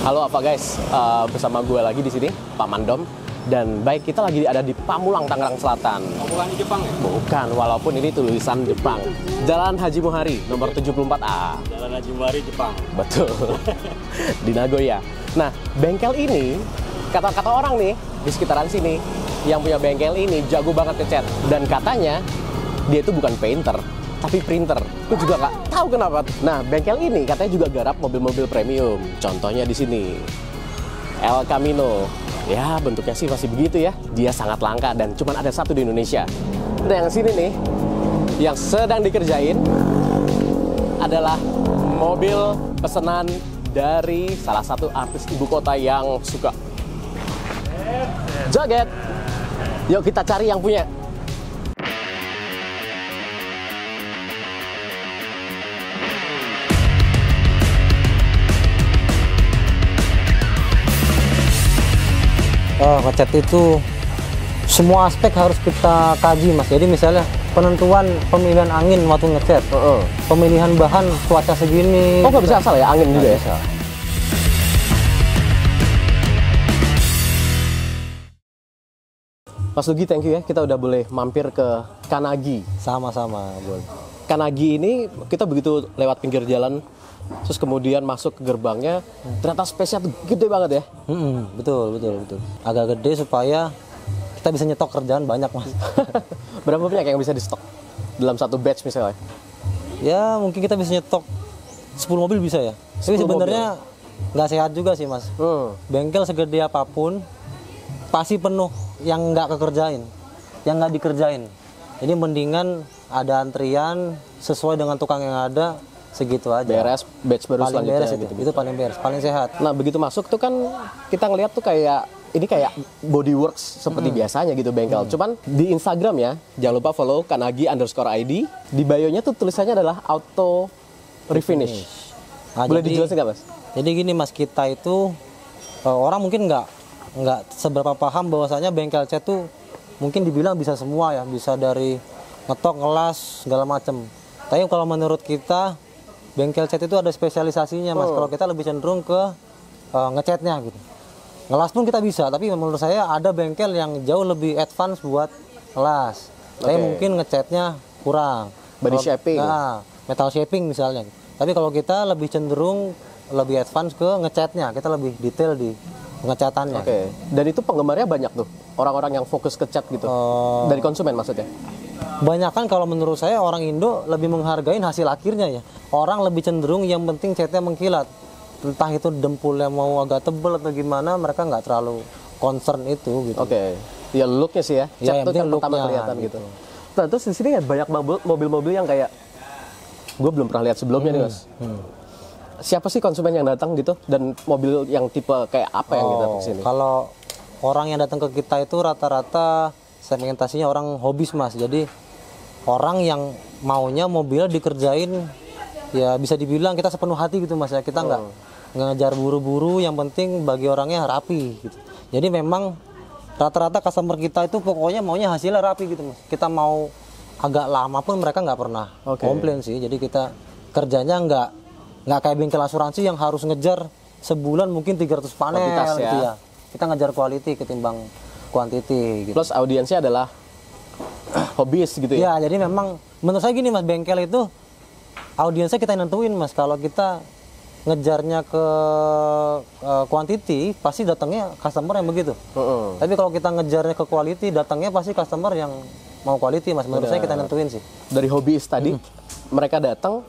Halo apa guys, bersama gue lagi di sini Pak Mandom, dan baik kita lagi ada di Pamulang, Tangerang Selatan. Pamulang Jepang ya? Bukan, walaupun ini tulisan Jepang. Jalan Haji Muhari nomor 74A. Jalan Haji Muhari Jepang. Betul. Di Nagoya. Nah, bengkel ini kata-kata orang nih di sekitaran sini yang punya bengkel ini jago banget ngecat, dan katanya dia itu bukan painter tapi printer. Gue juga nggak tahu kenapa. Nah, bengkel ini katanya juga garap mobil-mobil premium. Contohnya di sini El Camino. Ya, bentuknya sih masih begitu ya. Dia sangat langka dan cuma ada satu di Indonesia. Nah, yang sini nih, yang sedang dikerjain adalah mobil pesanan dari salah satu artis ibu kota yang suka joget. Yuk kita cari yang punya. Ngecat itu semua aspek harus kita kaji, Mas. Jadi misalnya penentuan pemilihan angin waktu ngecat, pemilihan bahan cuaca segini. Oh, nggak bisa asal ya angin juga ya? Bisa. Mas Lugi, thank you ya. Kita udah boleh mampir ke Kanagi. Sama-sama, boleh. Kanagi ini kita begitu lewat pinggir jalan, terus kemudian masuk ke gerbangnya, ternyata space-nya tuh gede banget ya. Betul. Agak gede supaya kita bisa nyetok kerjaan banyak, Mas. Berapa banyak yang bisa di stok dalam satu batch misalnya? Ya mungkin kita bisa nyetok 10 mobil bisa ya. Tapi 10 sebenarnya nggak sehat juga sih, Mas. Bengkel segede apapun pasti penuh yang nggak kekerjain, yang nggak dikerjain. Jadi mendingan ada antrian sesuai dengan tukang yang ada, segitu aja. Beres, batch baru Paling selanjutnya beres gitu. itu paling beres, paling sehat. Nah, begitu masuk tuh kan kita ngeliat tuh kayak ini kayak bodyworks seperti biasanya gitu bengkel. Cuman di Instagram ya, jangan lupa follow kanagi_id. Di bio-nya tuh tulisannya adalah auto refinish. Nah, Boleh jadi- dijelasin nggak, Mas? Jadi gini, Mas, kita itu orang mungkin nggak seberapa paham bahwasanya bengkel cat tuh mungkin dibilang bisa semua ya, bisa dari ngetok, ngelas, segala macem. Tapi kalau menurut kita bengkel cat itu ada spesialisasinya, Mas. Kalau kita lebih cenderung ke ngecatnya gitu. Ngelas pun kita bisa, tapi menurut saya ada bengkel yang jauh lebih advance buat ngelas. Tapi mungkin ngecatnya kurang. Body shaping. Nah, metal shaping misalnya. Tapi kalau kita lebih cenderung lebih advance ke ngecatnya, kita lebih detail di pengecatannya. Oke. Dan itu penggemarnya banyak tuh, orang-orang yang fokus ke cat gitu. Dari konsumen maksudnya. Banyak kan kalau menurut saya orang Indo lebih menghargai hasil akhirnya ya. Orang lebih cenderung yang penting catnya mengkilat. Entah itu dempulnya mau agak tebel atau gimana, mereka nggak terlalu concern itu gitu. Oke. Ya looknya sih ya. Ya, Cat yang tuh kan penting pertama looknya, kelihatan gitu. gitu. Nah, terus di sini ya banyak mobil-mobil yang kayak gue belum pernah lihat sebelumnya nih, Mas. Siapa sih konsumen yang datang gitu, dan mobil yang tipe kayak apa yang kita ke sini? Kalau orang yang datang ke kita itu rata-rata segmentasinya orang hobis, Mas. Jadi orang yang maunya mobil dikerjain, ya bisa dibilang kita sepenuh hati gitu, Mas ya. Kita nggak ngejar buru-buru, yang penting bagi orangnya rapi gitu. Jadi memang rata-rata customer kita itu pokoknya maunya hasilnya rapi gitu, Mas. Kita mau agak lama pun mereka nggak pernah komplain sih. Jadi kita kerjanya nggak kayak bengkel asuransi yang harus ngejar sebulan mungkin 300 panel Kuantitas ya. gitu ya. Kita ngejar quality ketimbang quantity gitu. Plus audiensnya adalah hobis gitu ya? Ya, jadi memang menurut saya gini, Mas, bengkel itu audiensnya kita yang nentuin, Mas. Kalau kita ngejarnya ke quantity, pasti datangnya customer yang begitu. Tapi kalau kita ngejarnya ke quality, datangnya pasti customer yang mau quality, Mas. Menurut saya kita nentuin sih. Dari hobis tadi, mereka datang,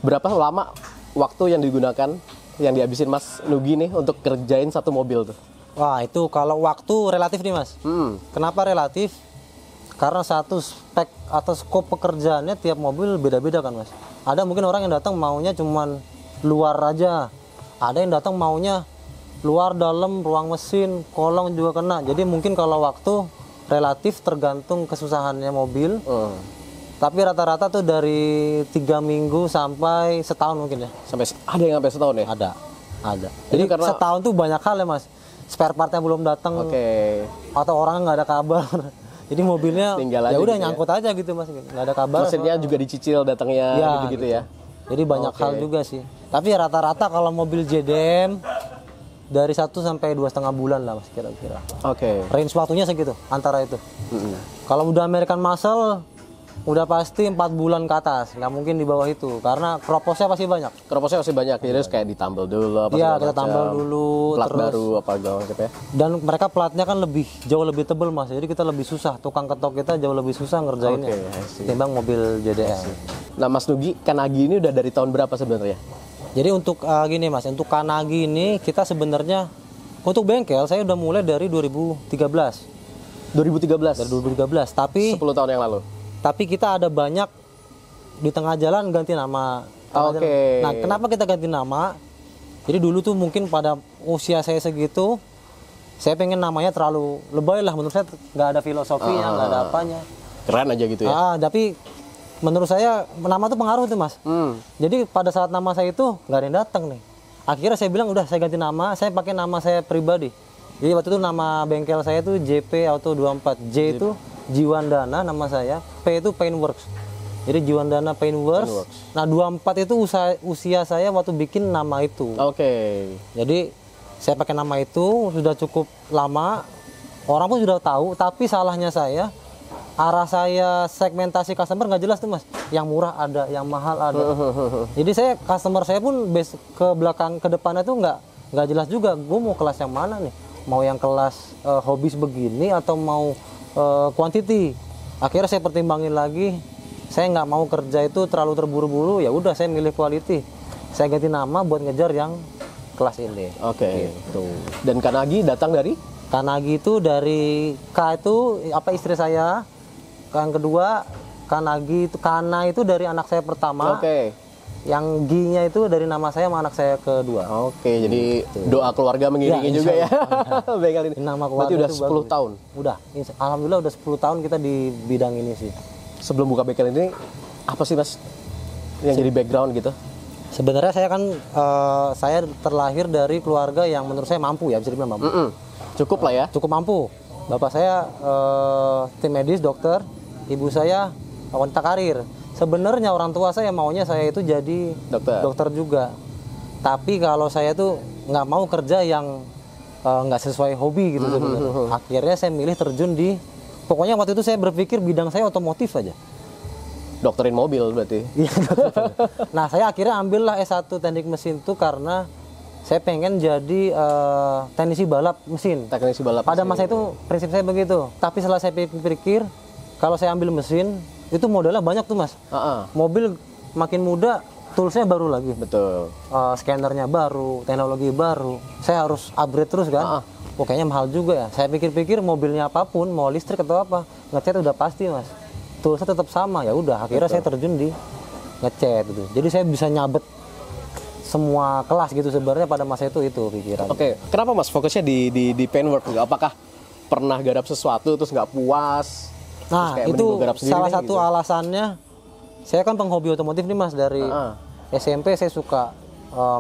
berapa lama waktu yang digunakan, yang dihabisin Mas Nugi nih untuk kerjain satu mobil tuh? Wah, itu kalau waktu relatif nih, Mas. Kenapa relatif? Karena satu spek atau skop pekerjaannya tiap mobil beda-beda kan, Mas. Ada mungkin orang yang datang maunya cuman luar aja. Ada yang datang maunya luar, dalam, ruang mesin, kolong juga kena. Jadi mungkin kalau waktu relatif tergantung kesusahannya mobil. Tapi rata-rata tuh dari 3 minggu sampai setahun mungkin ya. Ada yang sampai setahun ya? Ada. Jadi Jadi karena- setahun tuh banyak hal ya, Mas. Spare partnya belum datang. Atau orang nggak ada kabar. Jadi mobilnya Tinggal ya aja udah gitu ya. nyangkut aja gitu, Mas. Nggak ada kabar. Mesinnya juga dicicil datangnya Ya, gitu-gitu gitu. ya. Jadi banyak hal juga sih. Tapi rata-rata kalau mobil JDM dari 1 sampai 2,5 bulan lah Mas kira-kira. Oke. Range waktunya segitu antara itu. Kalau udah American Muscle udah pasti 4 bulan ke atas, nggak mungkin di bawah itu karena kroposnya pasti banyak. Keroposnya masih banyak, jadi harus kayak ditambal dulu apa Iya, segala kita macam. tambal dulu Plat terus. baru apa segala macam ya. Dan mereka platnya kan jauh lebih tebel Mas. Jadi kita lebih susah, tukang ketok kita jauh lebih susah ngerjainnya Oke, I see. timbang mobil JDM. Nah, Mas Nugi, Kanagi ini udah dari tahun berapa sebenarnya? Jadi untuk gini Mas, untuk Kanagi ini kita sebenarnya untuk bengkel saya udah mulai dari 2013. 2013. Dari 2013, 10 tahun yang lalu. tapi kita ada banyak di tengah jalan ganti nama. Oke. Nah, kenapa kita ganti nama? Jadi dulu tuh mungkin pada usia saya segitu, saya pengen namanya terlalu lebay lah. Menurut saya nggak ada filosofinya, nggak ada apanya. Keren aja gitu ya. Tapi menurut saya nama tuh pengaruh tuh Mas. Jadi pada saat nama saya itu nggak ada yang datang nih. Akhirnya saya bilang udah saya ganti nama, saya pakai nama saya pribadi. Jadi waktu itu nama bengkel saya tuh JP Auto 24. J itu Jiwandana nama saya, P itu Paintworks. Jadi Jiwandana Paintworks. Nah 24 itu usia saya waktu bikin nama itu. Oke. Jadi saya pakai nama itu sudah cukup lama, orang pun sudah tahu. Tapi salahnya saya, arah saya segmentasi customer nggak jelas tuh Mas. Yang murah ada, yang mahal ada. Jadi customer saya pun ke belakang ke depannya tuh nggak jelas juga. Gue mau kelas yang mana nih? Mau yang kelas hobis begini atau mau quantity? Akhirnya saya pertimbangin lagi. Saya nggak mau kerja itu terlalu terburu-buru. Ya udah saya milih quality. Saya ganti nama buat ngejar yang kelas ini. Oke. Tuh. Dan Kanagi datang dari? Kanagi itu dari K itu apa istri saya. Yang kedua Kanagi itu Kana itu dari anak saya pertama. Oke. Yang G-nya itu dari nama saya sama anak saya kedua. Oke, jadi doa keluarga mengiringi Ya, juga ya. Bengkel ini. Nama keluarga Berarti udah itu 10 bagus. tahun. Udah, alhamdulillah udah 10 tahun kita di bidang ini sih. Sebelum buka bengkel ini apa sih Mas yang jadi background gitu? Sebenarnya saya kan saya terlahir dari keluarga yang menurut saya mampu ya, bisa dibilang mampu. Cukup lah ya. Cukup mampu. Bapak saya tim medis, dokter, ibu saya wanita karir. Sebenarnya orang tua saya maunya saya itu jadi dokter juga. Tapi kalau saya tuh nggak mau kerja yang nggak sesuai hobi gitu sebenarnya. Akhirnya saya milih terjun di, pokoknya waktu itu saya berpikir bidang saya otomotif aja. Dokterin mobil berarti. Iya. Nah saya akhirnya ambillah S1 teknik mesin itu karena saya pengen jadi teknisi balap mesin. Teknisi balap. Pada masa itu prinsip saya begitu. Tapi setelah saya pikir, kalau saya ambil mesin itu modalnya banyak tuh Mas. Mobil makin muda, toolsnya baru lagi. Betul. Scannernya baru, teknologi baru. Saya harus upgrade terus kan. Kayaknya mahal juga ya. Saya pikir-pikir mobilnya apapun, mau listrik atau apa, ngecat udah pasti Mas. Toolsnya tetap sama. Ya udah, akhirnya saya terjun di ngecat gitu. Jadi saya bisa nyabet semua kelas gitu sebenarnya pada masa itu pikiran. Oke, kenapa Mas fokusnya di paintwork? Apakah pernah garap sesuatu terus nggak puas? Nah itu salah satu alasannya. Saya kan penghobi otomotif nih Mas, dari SMP saya suka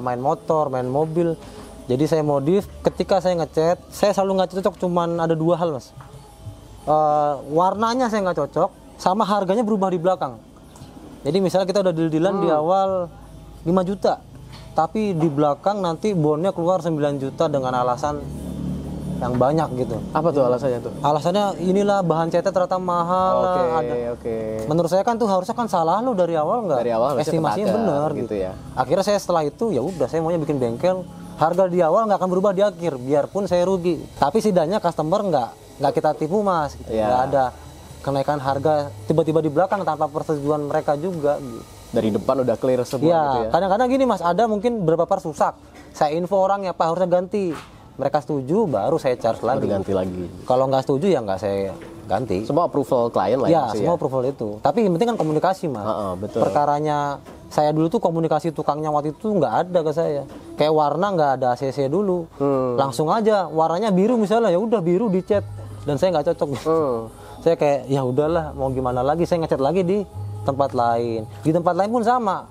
main motor, main mobil. Jadi saya modif. Ketika saya ngecat, saya selalu nggak cocok. Cuman ada 2 hal Mas. Warnanya saya nggak cocok, sama harganya berubah di belakang. Jadi misalnya kita udah deal-dealan di awal 5 juta, tapi di belakang nanti bonnya keluar 9 juta dengan alasan yang banyak gitu. Apa tuh alasannya tuh? Alasannya inilah bahan catnya ternyata mahal. Oke. Menurut saya kan tuh harusnya kan salah lu dari awal nggak? Dari awal estimasinya bener gitu ya. Akhirnya saya setelah itu ya udah saya maunya bikin bengkel. Harga di awal nggak akan berubah di akhir, biarpun saya rugi. Tapi setidaknya customer nggak kita tipu Mas. Gitu. Nggak ada kenaikan harga tiba-tiba di belakang tanpa persetujuan mereka juga. Gitu. Dari depan udah clear semua gitu ya. Kadang-kadang gini Mas, ada mungkin beberapa part rusak. Saya info orangnya Pak harusnya ganti. Mereka setuju, baru saya charge lagi. Baru ganti lagi. Kalau nggak setuju ya nggak saya ganti. Semua approval klien lah ya. Semua approval itu. Tapi yang penting kan komunikasi Mas. Betul. Perkaranya saya dulu tuh komunikasi tukangnya waktu itu nggak ada ke saya. Kayak warna nggak ada ACC dulu. Langsung aja warnanya biru misalnya, ya udah biru dicat dan saya nggak cocok. Saya kayak ya udahlah mau gimana lagi, saya ngecat lagi di tempat lain. Di tempat lain pun sama.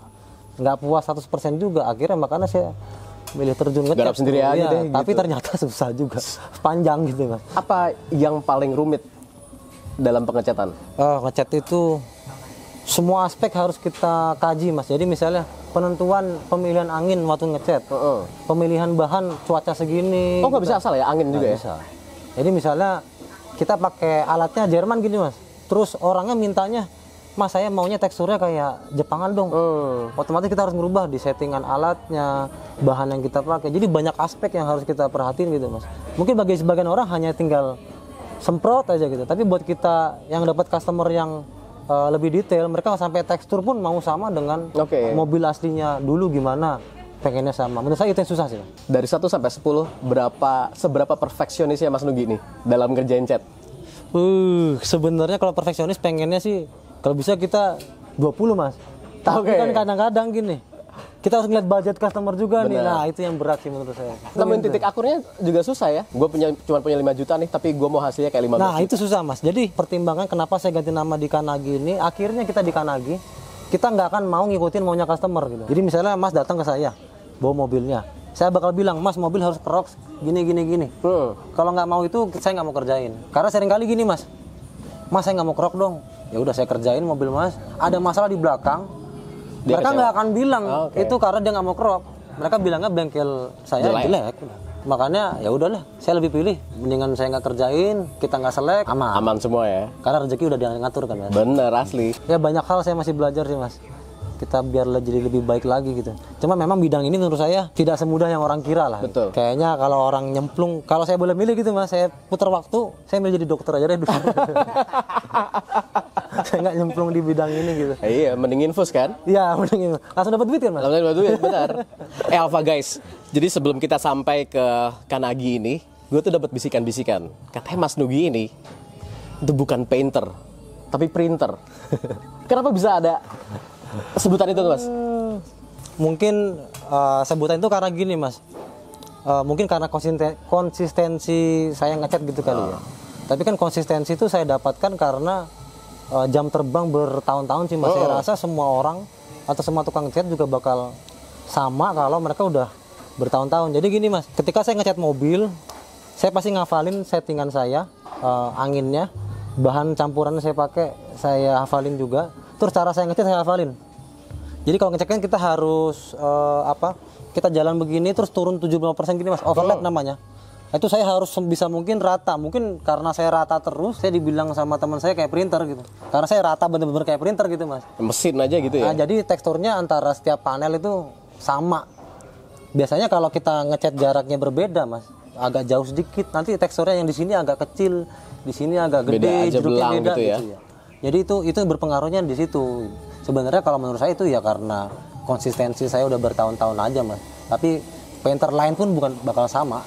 Nggak puas 100% juga. Akhirnya makanya saya milih terjun ngecat. Garap sendiri aja deh. Tapi gitu. ternyata susah juga. Panjang gitu Mas. Apa yang paling rumit dalam pengecatan? Ngecat itu semua aspek harus kita kaji Mas. Jadi misalnya penentuan pemilihan angin waktu ngecat, pemilihan bahan cuaca segini. Oh, nggak bisa asal ya angin juga ya? Bisa. Jadi misalnya kita pakai alatnya Jerman gini mas, terus orangnya mintanya, mas saya maunya teksturnya kayak Jepangan dong. Otomatis kita harus merubah di settingan alatnya, bahan yang kita pakai. Jadi banyak aspek yang harus kita perhatiin gitu mas. Mungkin bagi sebagian orang hanya tinggal semprot aja gitu, tapi buat kita yang dapat customer yang lebih detail, mereka sampai tekstur pun mau sama dengan mobil aslinya dulu gimana, pengennya sama. Menurut saya itu yang susah sih. Dari 1 sampai 10, seberapa perfeksionisnya Mas Nugi nih dalam ngerjain cat? Sebenarnya kalau perfeksionis pengennya sih kalau bisa kita 20 mas. Tapi kan kadang-kadang gini, kita harus ngeliat budget customer juga. Bener. Nih. Nah itu yang berat sih menurut saya. Temuin titik akurnya juga susah ya. Gue cuma punya 5 juta nih, tapi gue mau hasilnya kayak 15 Nah juta. itu susah mas. Jadi pertimbangan kenapa saya ganti nama di Kanagi ini, akhirnya kita di Kanagi, kita nggak akan mau ngikutin maunya customer gitu. Jadi misalnya mas datang ke saya, bawa mobilnya, saya bakal bilang, mas mobil harus keroks gini. Kalau nggak mau itu saya nggak mau kerjain. Karena seringkali gini mas saya nggak mau kerok dong. Ya udah saya kerjain mobil mas. Ada masalah di belakang, mereka nggak akan bilang itu karena dia nggak mau kerok. Mereka bilangnya bengkel saya jelek. Makanya ya udahlah, saya lebih pilih mendingan saya nggak kerjain, kita nggak selek, aman semua ya. Karena rezeki udah dia ngatur kan mas. Bener asli. Ya banyak hal saya masih belajar sih mas. Kita biar jadi lebih baik lagi gitu. Cuma memang bidang ini menurut saya tidak semudah yang orang kira lah. Betul. Kayaknya kalau orang nyemplung, kalau saya boleh milih gitu mas, saya putar waktu, saya milih jadi dokter aja deh dulu. Saya nggak nyemplung di bidang ini gitu. Iya, mending infus kan? Iya, mending langsung dapat duit kan mas? Langsung dapat duit, benar. Alpha guys, jadi sebelum kita sampai ke Kanagi ini, gue tuh dapat bisikan-bisikan. Katanya Mas Nugi ini itu bukan painter, tapi printer. Kenapa bisa ada sebutan itu mas? Mungkin sebutan itu karena gini mas, mungkin karena konsistensi saya ngecat gitu kali ya. Tapi kan konsistensi itu saya dapatkan karena jam terbang bertahun-tahun sih mas. Saya rasa semua orang atau semua tukang cat juga bakal sama kalau mereka udah bertahun-tahun. Jadi gini mas, ketika saya ngecat mobil, saya pasti ngafalin settingan saya, anginnya, bahan campuran saya pakai, saya hafalin juga. Terus cara saya ngecat saya hafalin. Jadi kalau ngecek kan kita harus kita jalan begini terus turun 75% gini mas, overlap namanya. Itu saya harus bisa mungkin rata. Mungkin karena saya rata terus, saya dibilang sama teman saya kayak printer gitu. Karena saya rata bener-bener kayak printer gitu mas. Mesin aja gitu ya. Nah, jadi teksturnya antara setiap panel itu sama. Biasanya kalau kita ngecat jaraknya berbeda mas, agak jauh sedikit, nanti teksturnya yang di sini agak kecil, di sini agak gede, jeruknya beda gitu ya. Jadi itu berpengaruhnya di situ. Sebenarnya kalau menurut saya itu ya karena konsistensi saya udah bertahun-tahun aja mas. Tapi painter lain pun bukan bakal sama.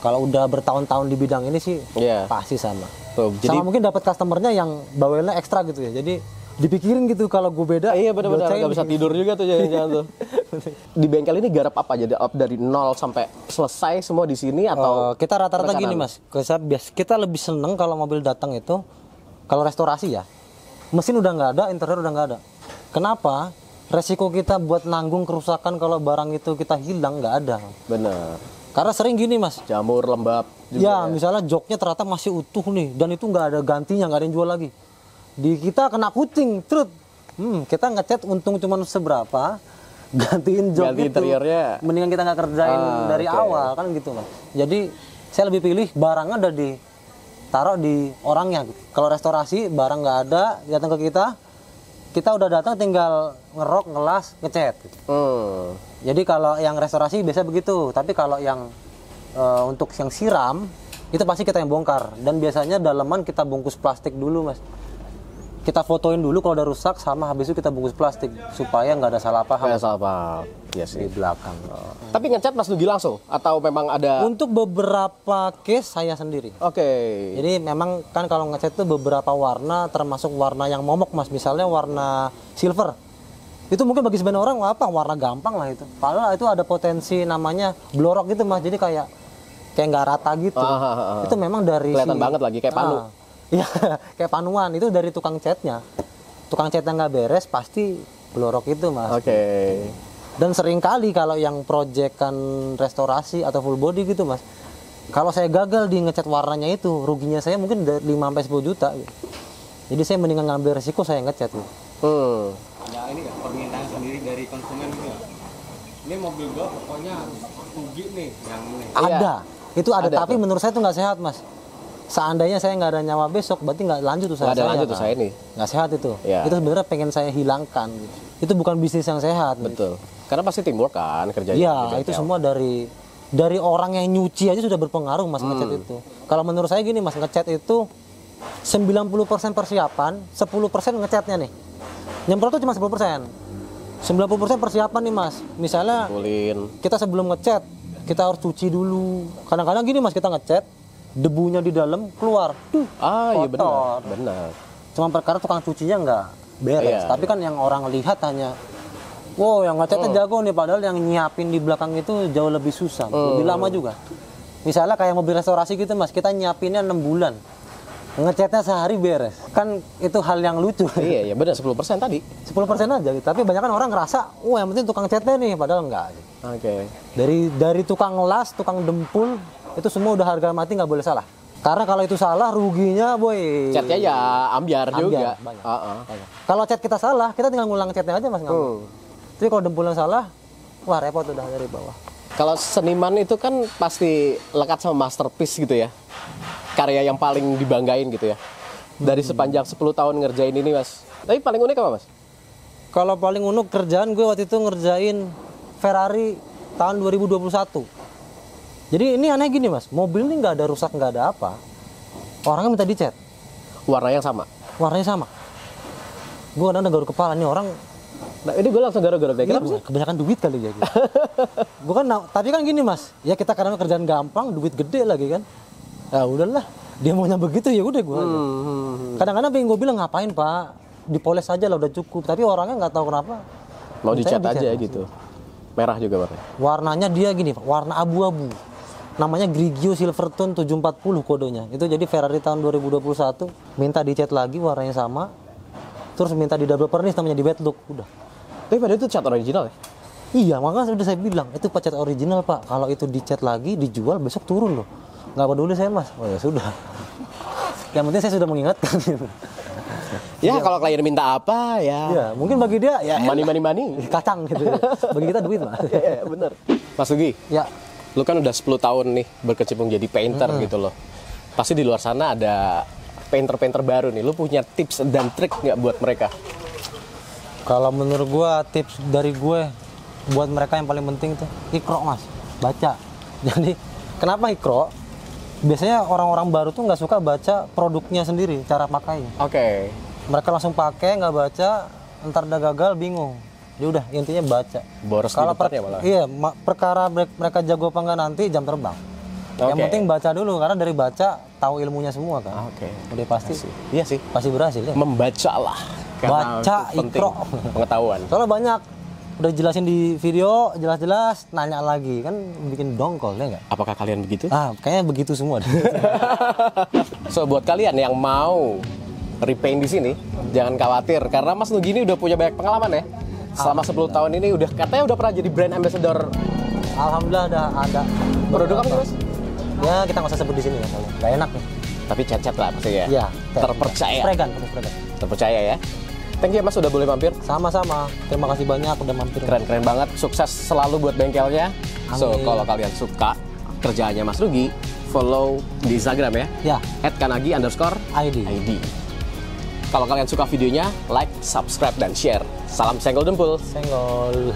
Kalau udah bertahun-tahun di bidang ini sih pasti sama. Jadi, sama mungkin dapat customernya yang bawelnya ekstra gitu ya. Jadi dipikirin gitu kalau gue beda. Iya benar-benar nggak bisa tidur juga tuh jangan-jangan tuh. Di bengkel ini garap apa aja? Dari 0 sampai selesai semua di sini atau kita rata-rata gini mas. Kita lebih seneng kalau mobil datang itu kalau restorasi ya. Mesin udah nggak ada, interior udah nggak ada. Kenapa? Resiko kita buat nanggung kerusakan kalau barang itu kita hilang nggak ada. Bener. Karena sering gini mas. Jamur, lembab. Juga ya misalnya joknya ternyata masih utuh nih dan itu nggak ada gantinya, nggak ada yang jual lagi. Di kita kena kucing, terus kita ngecat untung cuma seberapa, gantiin jok ganti itu. Interiornya. Mendingan kita nggak kerjain dari awal kan gitu mas. Jadi saya lebih pilih barangnya udah ditaruh di orangnya. Kalau restorasi barang nggak ada, datang ke kita udah datang tinggal ngerok, ngelas, ngecat. Jadi kalau yang restorasi biasa begitu, tapi kalau yang untuk yang siram itu pasti kita yang bongkar dan biasanya daleman kita bungkus plastik dulu mas. Kita fotoin dulu kalau udah rusak sama habis itu kita bungkus plastik supaya nggak ada salah paham. Nggak salah paham. Ya sih. Di belakang. Tapi ngecat Mas Nugi langsung atau memang ada? Untuk beberapa case saya sendiri. Oke. Jadi memang kan kalau ngecat itu beberapa warna termasuk warna yang momok mas. Misalnya warna silver. Itu mungkin bagi sebagian orang warna gampang lah itu. Padahal itu ada potensi namanya blorok gitu mas. Jadi kayak nggak rata gitu. Itu memang dari kelihatan banget lagi kayak panu. Iya, kayak panuan itu dari tukang catnya. Tukang catnya nggak beres pasti blorok itu mas. Oke. Dan sering kali kalau yang proyekan restorasi atau full body gitu mas, kalau saya gagal di ngecat warnanya itu, ruginya saya mungkin dari 5-10 juta gitu. Jadi saya mendingan ngambil resiko saya ngecat gitu. Ada ini nggak permintaan sendiri dari konsumen juga? Ini mobil gua pokoknya rugi nih yang ini. Ada. Itu ada, Ada tapi tuh. menurut saya itu nggak sehat, Mas. Seandainya saya nggak ada nyawa besok, berarti nggak lanjut usaha Nggak ada saya. lanjut kan? usaha ini. Nggak sehat itu. Iya. Itu sebenarnya pengen saya hilangkan. Gitu. Itu bukan bisnis yang sehat. Gitu. Betul. Karena pasti teamwork kan kerjanya. Iya, di bengkel. itu semua dari orang yang nyuci aja sudah berpengaruh, Mas, ngecat itu. Kalau menurut saya gini, Mas, ngecat itu 90% persiapan, 10% ngecatnya nih. Nyemprot itu cuma 10%. 90% persiapan nih, Mas. Misalnya Kulin. kita sebelum ngecat, kita harus cuci dulu. Kadang-kadang gini, Mas, kita ngecat, debunya di dalam keluar. Iya benar. Kotor. Benar. Cuma perkara tukang cucinya nggak beres. Iya, Tapi kan yang orang lihat hanya, wow, yang ngecatnya jago nih, padahal yang nyiapin di belakang itu jauh lebih susah, lebih lama juga. Misalnya kayak mobil restorasi gitu, Mas, kita nyiapinnya 6 bulan. Ngecatnya sehari beres. Kan itu hal yang lucu. Iya benar 10% tadi. 10% aja gitu. Tapi banyak kan orang ngerasa, wah, yang penting tukang catnya nih, padahal enggak. Gitu. Oke. Dari tukang las, tukang dempul, itu semua udah harga mati, nggak boleh salah. Karena kalau itu salah, ruginya boy. Catnya ya ambiar juga. banyak. Heeh. Kalau cat kita salah, kita tinggal ngulang catnya aja, Mas. Tapi kalau dempul yang salah, wah, repot udah dari bawah. Kalau seniman itu kan pasti lekat sama masterpiece gitu ya. Karya yang paling dibanggain gitu ya. Dari sepanjang 10 tahun ngerjain ini, Mas. Tapi paling unik apa, Mas? Kalau paling unik kerjaan gue waktu itu ngerjain Ferrari tahun 2021. Jadi ini aneh gini, Mas, mobil ini nggak ada rusak, nggak ada apa. Orangnya minta dicat, Warna yang sama. warnanya sama. Gue kadang garuk kepala nih orang. Nah, ini gue langsung garuk-garuk deh. Kenapa sih? Kebanyakan duit kali ya. Gitu. Bukan, tapi kan gini, Mas. Ya kita kadang kerjaan gampang, duit gede lagi kan. Ya udahlah, dia maunya begitu ya udah gue aja. Kadang-kadang pengen gue bilang ngapain, Pak? Dipoles aja lah udah cukup. Tapi orangnya nggak tahu kenapa. Mau dicat Mintanya aja Mas. gitu. Merah juga warnanya. Warnanya dia gini, Pak, warna abu-abu. Namanya Grigio Silvertone 740 kodenya. Itu jadi Ferrari tahun 2021. Minta dicat lagi warnanya sama. Terus minta di double vernish, namanya di wet look. Udah. Tapi padahal itu cat original ya? Iya, makanya sudah saya bilang, itu cat original, Pak. Kalau itu dicat lagi, dijual besok turun loh. Nggak peduli saya, Mas. Oh ya sudah. Yang penting saya sudah mengingatkan. Ya kalau klien minta apa ya. Iya, mungkin bagi dia ya Money. kacang gitu. Bagi kita duit, Mas. Iya, bener. Mas Lugi, Ya, lu kan udah 10 tahun nih berkecimpung jadi painter gitu loh. Pasti di luar sana ada painter-painter baru nih. Lu punya tips dan trik nggak buat mereka? kalau menurut gua tips dari gue buat mereka yang paling penting tuh ikro, Mas, baca. Jadi kenapa ikro? Biasanya orang-orang baru tuh nggak suka baca produknya sendiri, cara pakainya. Oke. Mereka langsung pakai, nggak baca, ntar udah gagal bingung. Ya udah, intinya baca. Boros di Kalau depannya malah. iya, perkara mereka jago apa nggak nanti jam terbang. Yang Oke. penting baca dulu, karena dari baca tahu ilmunya semua kan. Oke. Udah pasti Iya sih. pasti berhasil ya. Membacalah. Karena Baca, itu penting. ikro. Pengetahuan. Soalnya banyak udah jelasin di video, jelas-jelas nanya lagi kan bikin dongkol ya nggak? Apakah kalian begitu? Ah, kayaknya begitu semua. So buat kalian yang mau repaint di sini, jangan khawatir karena Mas Nugi ini udah punya banyak pengalaman ya. Selama 10 tahun ini katanya udah pernah jadi brand ambassador Alhamdulillah ada produk apa sih, Mas? Ya kita nggak usah sebut di sini ya, soalnya nggak enak nih. Tapi cat-cat lah pasti ya. Iya. Terpercaya. Spregan. Terpercaya ya. Thank you Mas udah boleh mampir. Sama-sama. Terima kasih banyak udah mampir. Keren-keren banget. Sukses selalu buat bengkelnya. So Amin. kalau kalian suka kerjaannya Mas Rugi, follow di Instagram ya. Ya, @kanagi_id. ID. Kalau kalian suka videonya, like, subscribe, dan share. Salam senggol dempul. Senggol.